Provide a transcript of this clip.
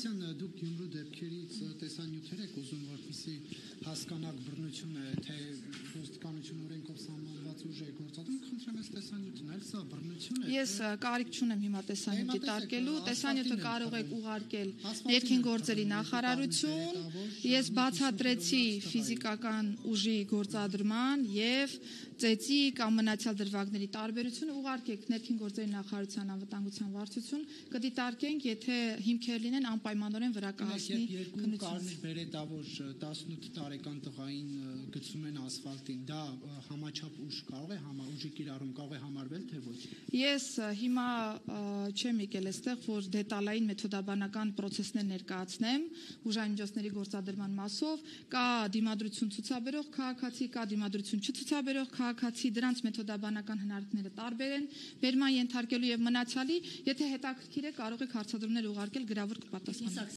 Ղուկասյան, դուք Գյումրու դեպքերից տեսանյութեր եք ուզում, որպեսզի հասկանաք բռնություն է, թե ոստիկանություն օրենքով սահմանված ուժ է գործադրում, խնդրեմ ես տեսանյութն էլ, սա բռնություն է։ Ես կարիք չունեմ հիմա տեսանյութ դիտարկելու, տեսանյութը կարող եք ուղարկել Ներքին գործերի նախարարություն, ես բացատրեցի ֆիզիկական ուժի գործադրման եւ ծեծի կամ մնացյալ դրվագների տարբերությունը, ուղարկեք Ներքին գործերի նախարարության անվտանգության վարչություն, կդիտարկենք, եթե հիմքեր լինեն անպայմանորեն վրա կհասնի քննություն։ Կարմիր բերետավոր 18 տարեկան տղային գցում են ասֆալտին, դա համաչափ ուժ կարող է ուժի կիրառում կարող է համարվել, թե ոչ։ Ես հիմա չեմ եկել այստեղ, որ դետալային մեթոդաբանական պրոցեսներ ներկայացնեմ ուժային միջոցների գործադրման մասով, կա դիմադրություն ցուցաբերող քաղաքացի, կա դիմադրություն չցուցաբերող քաղաքացի, դրանց մեթոդաբանական հնարքները տարբեր են, վերման ենթարկելու եւ մնացյալի, եթե հետաքրքիր է, կարող եք հարցադրումներ ուղարկել, գրավոր կպատասխանենք։